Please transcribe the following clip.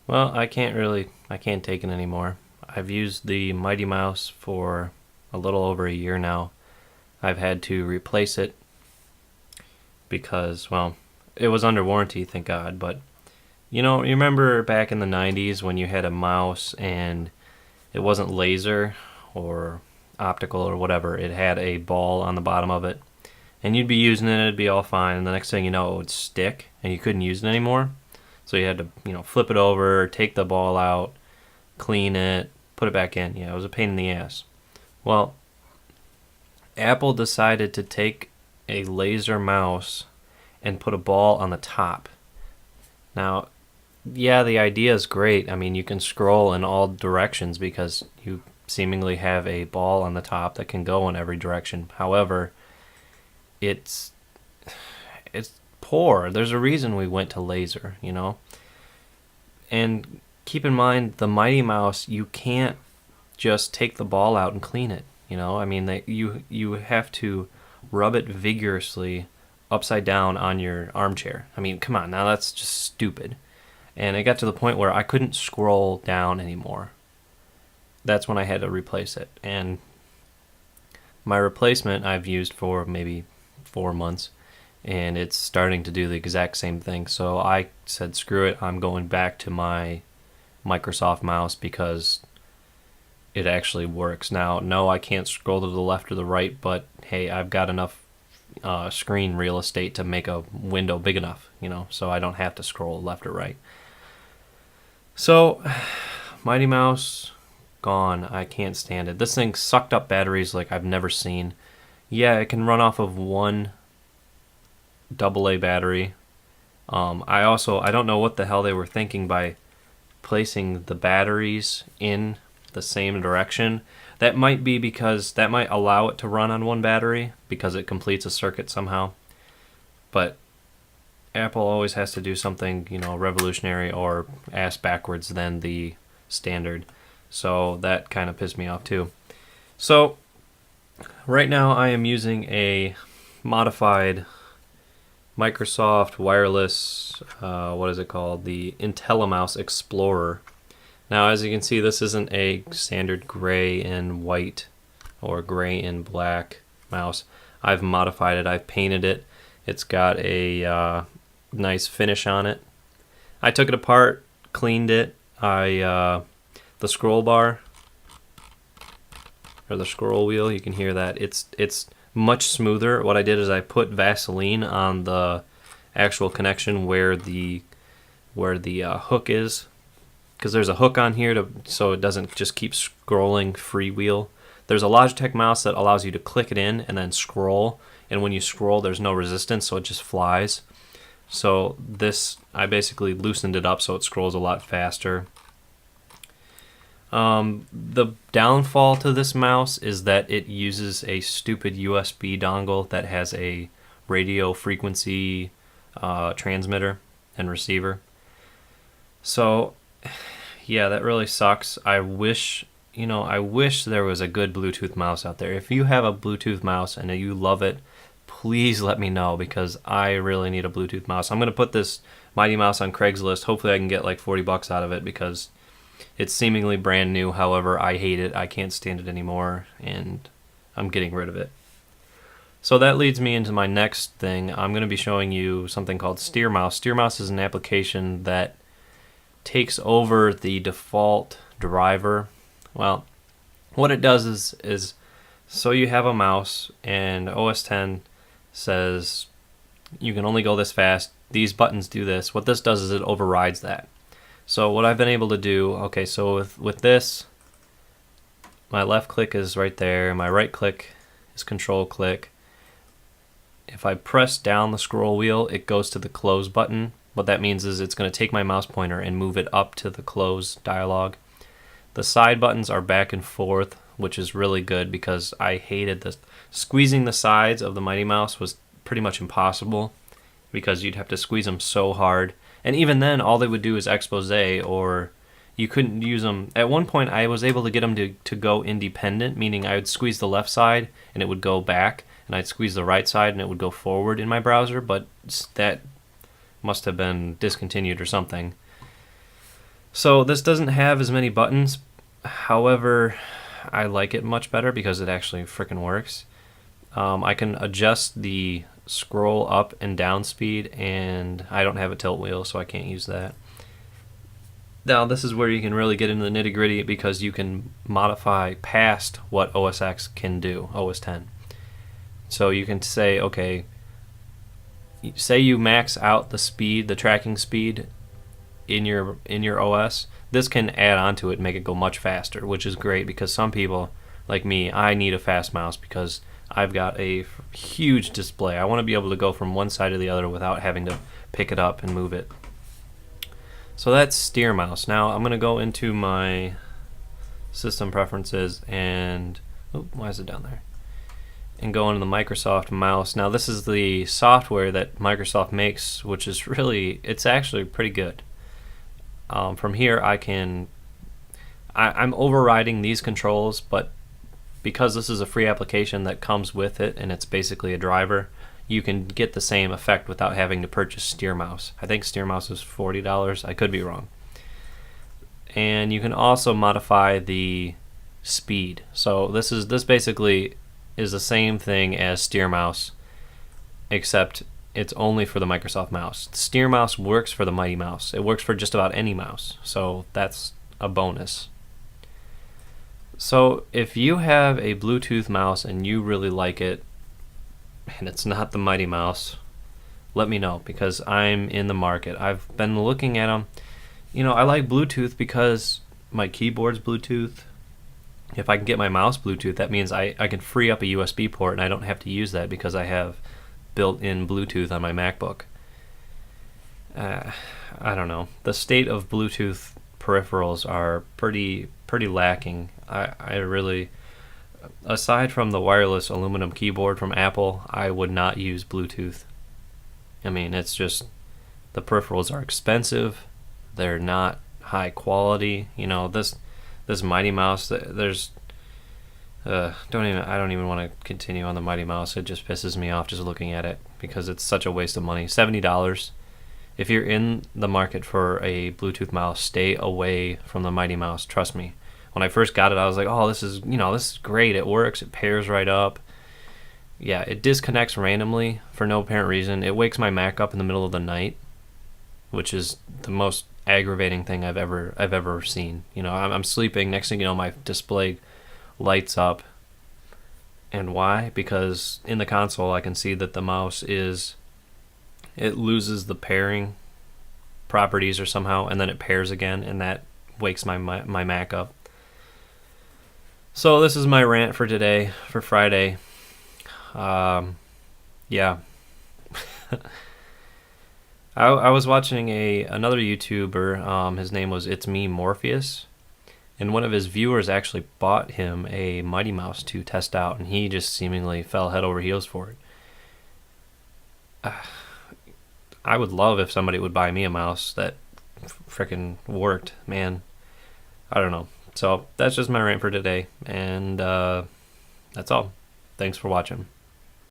Well, I can't take it anymore. I've used the Mighty Mouse for a little over a year now. I've had to replace it because, well, it was under warranty, thank God. But, you remember back in the 90s when you had a mouse and it wasn't laser or optical or whatever, it had a ball on the bottom of it. And you'd be using it, it'd be all fine, and the next thing you know, it would stick and you couldn't use it anymore. So you had to, flip it over, take the ball out, clean it, put it back in. Yeah, it was a pain in the ass. Well, Apple decided to take a laser mouse and put a ball on the top. Now, yeah, the idea is great. I mean, you can scroll in all directions because you seemingly have a ball on the top that can go in every direction. However, it's poor. There's a reason we went to laser. And keep in mind, the Mighty Mouse, you can't just take the ball out and clean it. I mean, you have to rub it vigorously upside down on your armchair. I mean, come on, now that's just stupid. And it got to the point where I couldn't scroll down anymore. That's when I had to replace it. And my replacement I've used for maybe 4 months, and it's starting to do the exact same thing. So I said, screw it, I'm going back to my Microsoft mouse because it actually works. Now, no, I can't scroll to the left or the right, but hey, I've got enough screen real estate to make a window big enough, so I don't have to scroll left or right. So, Mighty Mouse, gone. I can't stand it. This thing sucked up batteries like I've never seen. Yeah, it can run off of one AA battery. I don't know what the hell they were thinking by placing the batteries in the same direction. That might be because that might allow it to run on one battery because it completes a circuit somehow. But Apple always has to do something, revolutionary or ass backwards than the standard. So that kind of pissed me off too. So right now I am using a modified Microsoft wireless, what is it called? The IntelliMouse Explorer. Now, as you can see, this isn't a standard gray and white or gray and black mouse. I've modified it. I've painted it. It's got a nice finish on it. I took it apart, cleaned it. The scroll bar or the scroll wheel, you can hear that. It's much smoother. What I did is I put Vaseline on the actual connection where the hook is, because there's a hook on here so it doesn't just keep scrolling freewheel. There's a Logitech mouse that allows you to click it in and then scroll, and when you scroll there's no resistance, so it just flies. So this, I basically loosened it up so it scrolls a lot faster. The downfall to this mouse is that it uses a stupid USB dongle that has a radio frequency transmitter and receiver. So, yeah, that really sucks. I wish there was a good Bluetooth mouse out there. If you have a Bluetooth mouse and you love it, please let me know because I really need a Bluetooth mouse. I'm going to put this Mighty Mouse on Craigslist. Hopefully I can get like $40 out of it because it's seemingly brand new. However, I hate it. I can't stand it anymore, and I'm getting rid of it. So that leads me into my next thing. I'm going to be showing you something called SteerMouse. SteerMouse is an application that takes over the default driver. Well, what it does is so you have a mouse, and OS X says you can only go this fast. These buttons do this. What this does is it overrides that. So what I've been able to do, okay, so with this, my left click is right there, my right click is control click. If I press down the scroll wheel, it goes to the close button. What that means is it's going to take my mouse pointer and move it up to the close dialog. The side buttons are back and forth, which is really good because I hated this. Squeezing the sides of the Mighty Mouse was pretty much impossible because you'd have to squeeze them so hard. And even then, all they would do is expose, or you couldn't use them. At one point, I was able to get them to go independent, meaning I would squeeze the left side and it would go back, and I'd squeeze the right side and it would go forward in my browser, but that must have been discontinued or something. So this doesn't have as many buttons. However, I like it much better because it actually freaking works. I can adjust the scroll up and down speed, and I don't have a tilt wheel, so I can't use that. Now, this is where you can really get into the nitty gritty because you can modify past what OS X can do, OS 10. So you can say, okay, say you max out the speed, the tracking speed in your OS. This can add on to it and make it go much faster, which is great because some people, like me, I need a fast mouse because I've got a huge display. I want to be able to go from one side to the other without having to pick it up and move it. So that's steer mouse. Now I'm going to go into my system preferences and why is it down there? And go into the Microsoft mouse. Now this is the software that Microsoft makes, which is really, it's actually pretty good. From here I'm overriding these controls, but because this is a free application that comes with it and it's basically a driver, you can get the same effect without having to purchase steer mouse. I think steer mouse is $40. I could be wrong. And you can also modify the speed. So this basically is the same thing as steer mouse, except it's only for the Microsoft mouse. Steer mouse works for the Mighty Mouse. It works for just about any mouse, so that's a bonus. So if you have a Bluetooth mouse and you really like it, and it's not the Mighty Mouse, let me know because I'm in the market. I've been looking at them. You know, I like Bluetooth because my keyboard's Bluetooth. If I can get my mouse Bluetooth, that means I can free up a USB port and I don't have to use that because I have built-in Bluetooth on my MacBook. I don't know. The state of Bluetooth peripherals are pretty lacking. I really, aside from the wireless aluminum keyboard from Apple, I would not use Bluetooth. I mean, it's just, the peripherals are expensive. They're not high quality. You know, this Mighty Mouse, there's I don't even want to continue on the Mighty Mouse. It just pisses me off just looking at it because it's such a waste of money. $70. If you're in the market for a Bluetooth mouse, stay away from the Mighty Mouse. Trust me. When I first got it, I was like, "Oh, this is great. It works. It pairs right up." Yeah, it disconnects randomly for no apparent reason. It wakes my Mac up in the middle of the night, which is the most aggravating thing I've ever seen. You know, I'm sleeping. Next thing you know, my display lights up. And why? Because in the console, I can see that the mouse it loses the pairing properties or somehow, and then it pairs again, and that wakes my Mac up. So this is my rant for today, for Friday. Yeah. I was watching another YouTuber. His name was It's Me Morpheus, and one of his viewers actually bought him a Mighty Mouse to test out, and he just seemingly fell head over heels for it. I would love if somebody would buy me a mouse that frickin' worked, man. I don't know. So that's just my rant for today, and that's all. Thanks for watching.